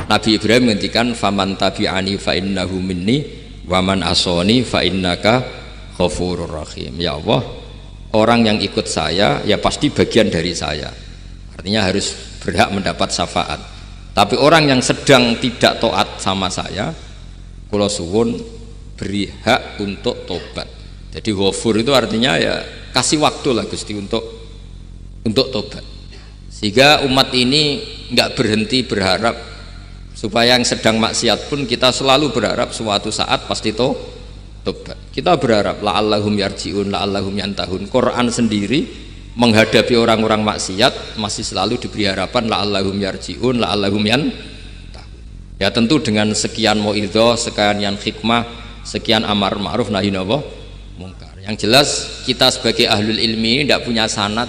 Nabi Ibrahim ngendikan faman tabi'ani fa innahu minni wa man asoni fa innaka ghafurur rahim. Ya Allah, orang yang ikut saya ya pasti bagian dari saya, artinya harus berhak mendapat syafaat. Tapi orang yang sedang tidak taat sama saya, kula suwun beri hak untuk tobat. Jadi ghafur itu artinya ya kasih waktu lah Gusti untuk tobat, sehingga umat ini nggak berhenti berharap supaya yang sedang maksiat pun kita selalu berharap suatu saat pasti tobat. Kita berharap la'allahum yarji'un, la'allahum yantahun. Quran sendiri menghadapi orang-orang maksiat masih selalu diberi harapan la'allahum yarji'un, la'allahum yantahun. Ya tentu dengan sekian mau'idhah, sekian hikmah, sekian amar ma'ruf nahi munkar. Yang jelas kita sebagai ahlul ilmi ini tidak punya sanad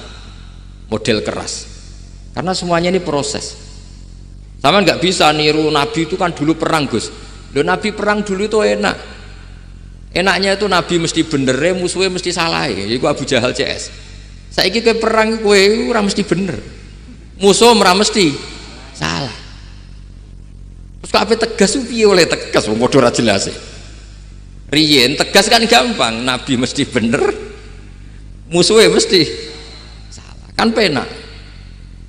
model keras, karena semuanya ini proses. Sama nggak bisa niru Nabi itu kan dulu perang Gus. Loh Nabi perang dulu itu enak. Enaknya itu Nabi mesti bener, musuhnya mesti salah. Itu Abu Jahal CS. Saiki kowe perang kowe ora mesti bener. Musuh ora mesti salah. Terus kabeh tegas piye oleh tegas wong padha ora jelas. Riyen tegas kan gampang, Nabi mesti bener, musuhnya mesti salah. Kan penak.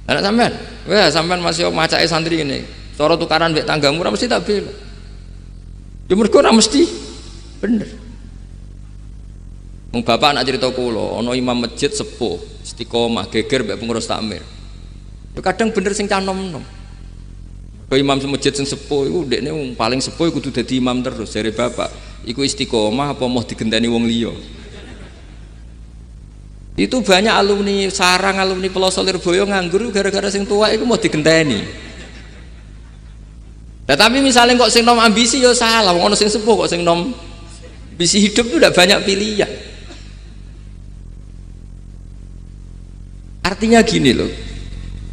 Anak sampean, wah sampean masih macake santri ini, cara tukaran mbek tanggamu ora mesti tak bela. Ya mergo ora mesti bener. Wong bapak anak cerita kula, ana imam masjid sepuh, istiqomah, geger mbek pengurus takmir. Ya kadang bener sing cah nom-nom. Kaya imam masjid sing sepuh iku ndekne wong paling sepuh kudu dadi imam terus jare bapak. Iku istiqomah apa mau digenteni wong liya? Itu banyak alumni sarang, alumni Pelosok Lirboyo nganggur gara-gara sing tua itu mau digenteni. Nah, tapi misalnya kok sing nom ambisi ya salah, wong ono sing sepuh kok sing nom ambisi hidup itu udah banyak pilihan. Artinya gini loh,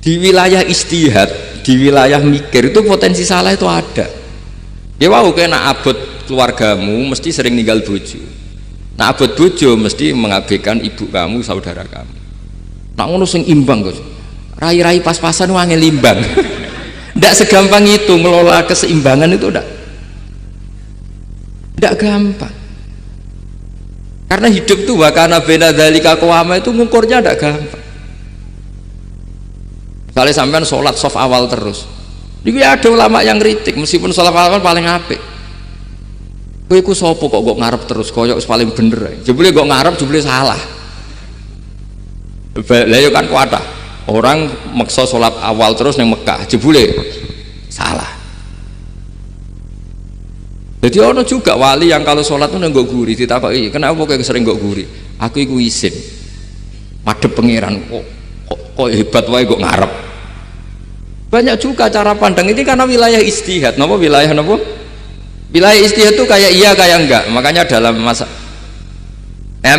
di wilayah istihad, di wilayah mikir itu potensi salah itu ada. Ya wow, kena abot keluargamu mesti sering ninggal bojo. Nah abot bojo mesti mengabaikan ibu kamu, saudara kamu. Nah ngono sing imbang Gus. Rai-rai pas-pasan wangel imbang. Ndak segampang itu ngelola keseimbangan itu ndak gampang. Karena hidup itu wakana bena dzalika qawama itu ngukurnya ndak gampang. Misalnya sampean sholat soft awal terus. Ini ada ulama yang kritik meskipun sholat awal paling apik. Kowe iku sapa kok ngarep terus koyok paling bener. Jebule kok ngarep jebule salah. Lah yo kan kuatah. Orang maksa sholat awal terus ning Mekah jebule salah. Jadi ono juga wali yang kalau sholat tuh nggak guri ditakoki, kenapa kowe sering nggak guri? Aku iku isin. Madhep pangeran kok hebat wae kok ngarep. Banyak juga cara pandang ini karena wilayah istihad. Napa wilayah napa? Wilayah istihad itu kayak iya kayak enggak. Makanya dalam masa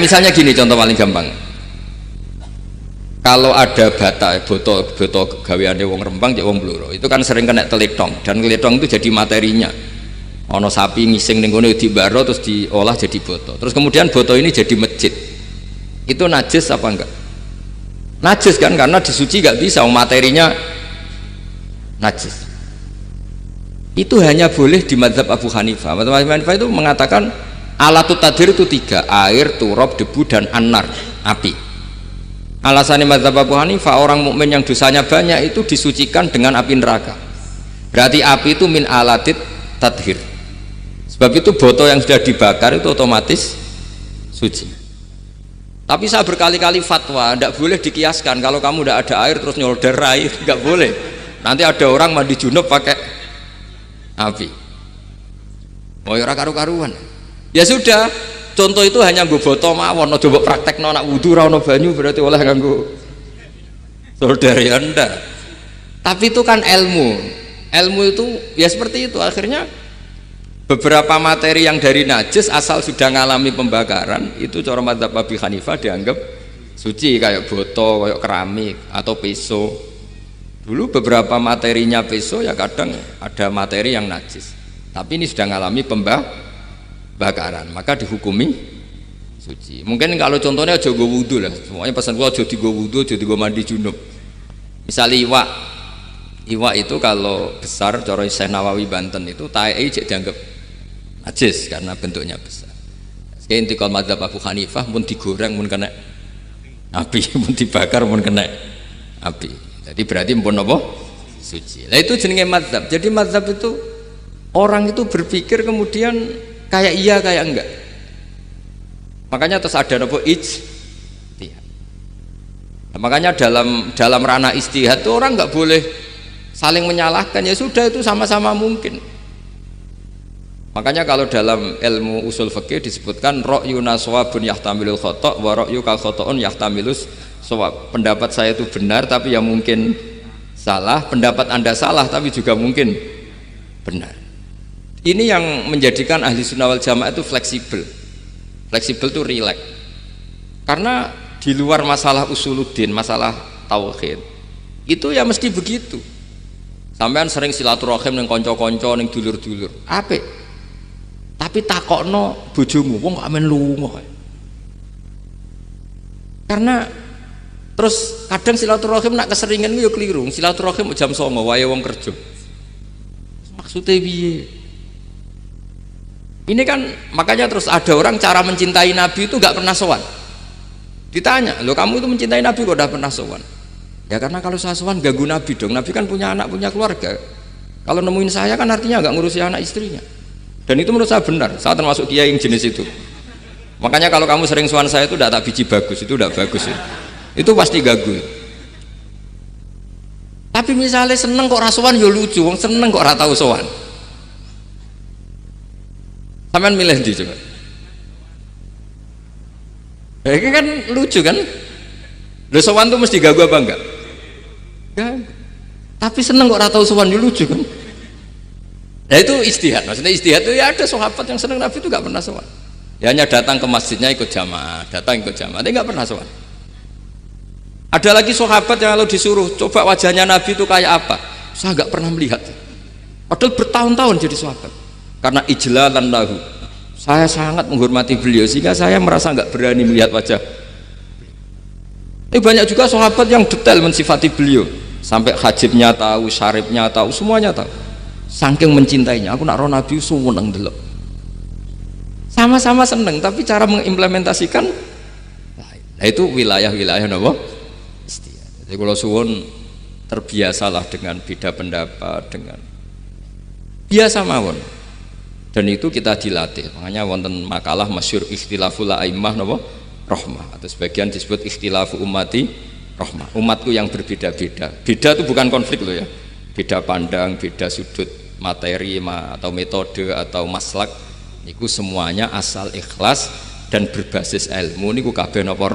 misalnya gini contoh paling gampang. Kalau ada boto gaweane wong Rembang cek wong Blora, itu kan sering kena teletong dan teletong itu jadi materinya. Ono sapi ngising ning kono dibaro terus diolah jadi boto. Terus kemudian boto ini jadi masjid. Itu najis apa enggak? Najis kan karena disuci enggak bisa, materinya najis. Itu hanya boleh di mazhab Abu Hanifah. Mazhab Abu Hanifah itu mengatakan alatut tadhir itu 3, air, turab, debu, dan anar, api. Alasannya mazhab Abu Hanifah, orang mukmin yang dosanya banyak itu disucikan dengan api neraka. Berarti api itu min alatit tadhir. Sebab itu boto yang sudah dibakar itu otomatis suci. Tapi saya berkali-kali fatwa, tidak boleh dikiaskan kalau kamu tidak ada air terus nyolder air, nggak boleh. Nanti ada orang mandi junub pakai api, mau ora karu-karuan. Ya sudah, contoh itu hanya nggo boto mawon, aja mbok praktekno nak wudu ora ono banyu berarti oleh nganggo solder ya ndak. Tapi itu kan ilmu itu ya seperti itu. Akhirnya beberapa materi yang dari najis asal sudah mengalami pembakaran itu cara mazhab Abu Hanifah dianggap suci, kayak boto, kayak keramik atau peso. Dulu beberapa materinya peso ya kadang ada materi yang najis, tapi ini sudah mengalami pembakaran maka dihukumi suci. Mungkin kalau contohnya aja go wudu lah, semuanya pesan gua aja digo wudu, aja digo mandi junub. Misalnya Iwak itu kalau besar, cara Syekh Nawawi Banten itu tae cek dianggap najis karena bentuknya besar. Kayak intikal madzhab Abu Hanifah pun digoreng pun kena api, pun dibakar pun kena api. Jadi berarti pun apa? Suci. Nah itu jenenge madzhab. Jadi madzhab itu orang itu berpikir kemudian kayak iya kayak enggak. Makanya terus ada apa ijtihad. Nah, makanya dalam ranah ijtihad itu orang nggak boleh saling menyalahkan, ya sudah itu sama-sama mungkin. Makanya kalau dalam ilmu usul fikih disebutkan ra'yuna shawabun yahtamilul khata' wa ra'yuka khata'un yahtamilus shawab. Pendapat saya itu benar tapi ya mungkin salah, pendapat Anda salah tapi juga mungkin benar. Ini yang menjadikan ahli sunnah wal jamaah itu fleksibel. Fleksibel itu rileks. Karena di luar masalah usuluddin, masalah tauhid, itu ya mesti begitu. Sampean sering silaturahim ning kanca-kanca ning dulur-dulur. Apik. Tapi takokno bojomu, wong kok amen lunga. Karena terus kadang silaturahim nak keseringan yo keliru. Silaturahim jam 09.00 wae wong kerja. Maksudnya piye? Ini kan makanya terus ada orang cara mencintai Nabi itu nggak pernah sowan. Ditanya, lo kamu itu mencintai Nabi kok udah pernah sowan? Ya karena kalau saya sowan ganggu Nabi dong. Nabi kan punya anak, punya keluarga. Kalau nemuin saya kan artinya nggak ngurusi anak istrinya. Dan itu menurut saya benar. Saya termasuk kiai yang jenis itu. Makanya kalau kamu sering sowan saya itu udah tak biji bagus, itu udah bagus ya. Itu pasti ganggu. Tapi misalnya seneng kok rasuan yo lucu, wong seneng kok ora tau sowan. Sampean milih ndi coba? Ini kan lucu kan? Lho sowan tuh mesti ganggu apa enggak? Ya. Tapi seneng kok ora tau sowan yo lucu kan? Nah itu istihad. Maksudnya istihad itu ya ada sahabat yang seneng Nabi itu enggak pernah sowan. Ya hanya datang ke masjidnya ikut jamaah, datang ikut jamaah, tapi enggak pernah sowan. Ada lagi sahabat yang kalau disuruh coba wajahnya Nabi itu kayak apa, saya enggak pernah melihat. Padahal bertahun-tahun jadi sahabat. Karena ijlalan lahu, saya sangat menghormati beliau sehingga saya merasa nggak berani melihat wajah. Ini banyak juga sahabat yang detail mensifati beliau, sampai hajibnya tahu, syaribnya tahu, semuanya tahu. Saking mencintainya, aku nak roh Nabi seneng delok. Sama-sama seneng, tapi cara mengimplementasikan, nah itu wilayah-wilayah apa? Jadi kalau suwun terbiasalah dengan beda pendapat, dengan biasa mawon. Dan itu kita dilatih. Makanya wonten makalah masyhur ikhtilaful a'immah napa rahmah, atau sebagian disebut ikhtilafu ummati rahmah. Umatku yang berbeda-beda. Beda itu bukan konflik loh ya. Beda pandang, beda sudut materi atau metode atau maslak. Niku semuanya asal ikhlas dan berbasis ilmu niku kabeh napa